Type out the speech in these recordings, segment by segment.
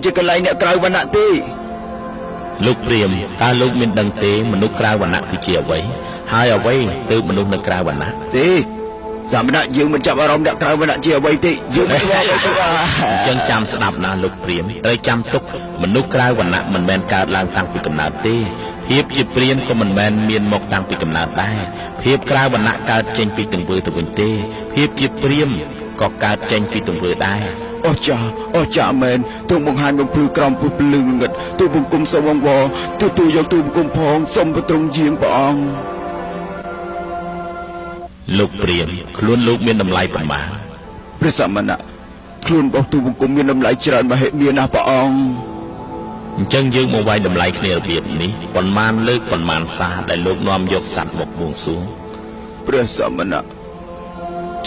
ជាកន្លែងអ្នកក្រៅវណ្ណៈទេលោកព្រាហ្មណ៍តើលោកមានដឹងទេមនុស្សក្រៅវណ្ណៈគឺជាអ្វីហើយអ្វីទើបមនុស្សនៅក្រៅវណ្ណៈទេសមណៈយើងមិនចាប់អារម្មណ៍អ្នកក្រៅវណ្ណៈជាអ្វីទេយើងមិនស្គាល់ទេអញ្ចឹងចាំស្ដាប់ណាលោកព្រាហ្មណ៍ត្រូវចាំទុកមនុស្សក្រៅវណ្ណៈមិនមែនកើតឡើងតាំងពីកំណើតទេភាពជាព្រាហ្មណ៍ក៏មិនមែនមានមកតាំងពីកំណើតដែរភាពក្រៅវណ្ណៈកើតចេញពីទង្វើទៅវិញទេភាពជាព្រាហ្មណ៍ក៏កើតចេញពីទង្វើដែរអស្ចារ្យមែនទូបង្ហាញបំភ្លឺក្រំពុះពលឺងឹតទូបង្គំសូមអង្វរទូយកទូបង្គំផងសូមប្រទ្រង់យាងព្រះអង្គលោកព្រាហ្មណ៍ខ្លួនលោកមានតម្លៃប៉ុន្មានព្រះសមណៈខ្លួនរបស់ទូបង្គំមានតម្លៃច្រើនមហិមាណាស់ព្រះអង្គអញ្ចឹងយើងមកវាយតម្លៃគ្នារបៀបនេះប៉ុន្មានលើកប៉ុន្មានសារដែលលោកនាំយកសัตว์មកបួងសួងព្រះសមណៈ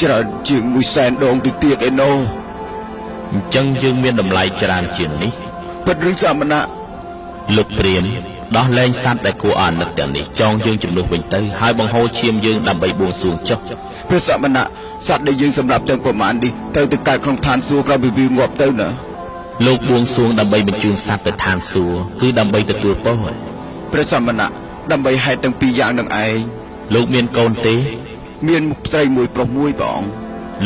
ច្រើនជាង100,000 ដងទៅទៀតឯណោះអញ្ចឹងយើងមានតម្លៃច្រើនជាងនេះពិតរឿងសមណៈលោកព្រាហ្មណ៍ដោះលែងសัตว์ដែលគួរអាណិតទាំងនេះចងយើងជំនួសវិញទៅហើយបង្ហូរឈាមយើងដើម្បីបួងសួងចុះព្រះសមណៈសត្វដែលយើងសម្រាប់ទាំងប្រមាណនេះទៅកើតក្នុងឋានសួគ៌ក្រោយពីវាងាប់ទៅណាលោកបួងសួងដើម្បីបញ្ជូនសត្វទៅឋានសួគ៌គឺដើម្បីទទួលពរព្រះសមណៈដើម្បីហេតុទាំងពីរយ៉ាងនឹងឯងលោកមានកូនទេមានស្រីមួយប្រុសមួយព្រះអង្គ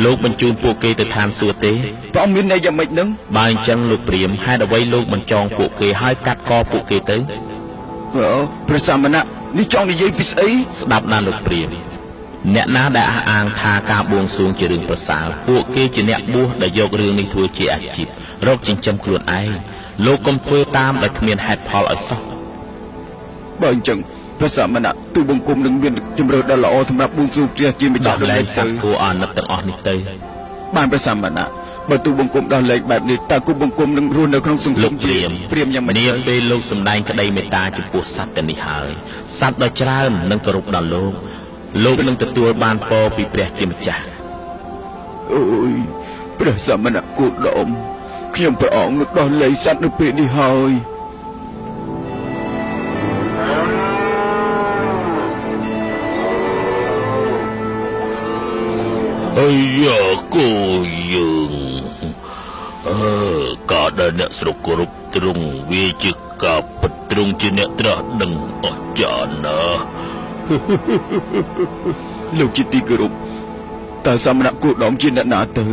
លោកបញ្ជូនពួកគេទៅឋានសួគ៌ទេព្រះអង្គមានន័យយ៉ាងម៉េចនឹងបើអញ្ចឹងលោកព្រាហ្មណ៍ហេតុអ្វីលោកមិនចងពួកគេហើយកាត់កពួកគេទៅព្រះសមណៈនេះចង់និយាយពីស្អីស្ដាប់ណាលោកព្រាហ្មណ៍អ្នកណាដែលអះអាងថាការបួងសួងជារឿងប្រសើរពួកគេជាអ្នកបួសដែលយករឿងនេះធ្វើជាអាជីពរកចិញ្ចឹមខ្លួនឯងលោកកុំធ្វើតាមដែលគ្មានហេតុផលឲ្យសោះបើអញ្ចឹងព្រះសមណៈទូបង្គំនឹងមានជំរឿនដ៏ល្អសម្រាប់បួងសួងព្រះជាម្ចាស់ដល់លែងសត្វគួរអាណិតទាំងអស់នេះទៅបានព្រះសមណៈបើទូបង្គំដល់លែងបែបនេះតើគូបង្គំនឹងរស់នៅក្នុងសង្គមព្រាហ្មណ៍យ៉ាងម៉េចនាពេលលោកសម្ដែងក្តីមេត្តាចំពោះសត្វទាំងនេះហើយសត្វដ៏ច្រើននឹងគោរពដល់លោកនឹងទទួលបានពរពីព្រះជាម្ចាស់អូយព្រះសមណៈគោដមខ្ញុំព្រះអង្គនឹងដោះលែងសត្វនៅពេលនេះហើយអាយ៉ាគោយើងក៏ដែលអ្នកស្រុកគោរពទ្រង់វាជាការពិតទ្រង់ជាអ្នកត្រាស់ដឹងអស្ចារ្យណាស់លោកជាទីគោរពតើសមណៈគោដមជាអ្នកណាទៅ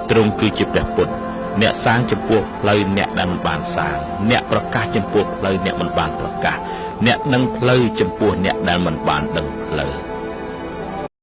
ទ្រង់គឺជាព្រះពុទ្ធអ្នកសាងចំពោះផ្លូវអ្នកដែលមិនបានសាងអ្នកប្រកាសចំពោះផ្លូវអ្នកមិនបានប្រកាសអ្នកដឹងផ្លូវចំពោះអ្នកដែលមិនបានដឹងផ្លូវ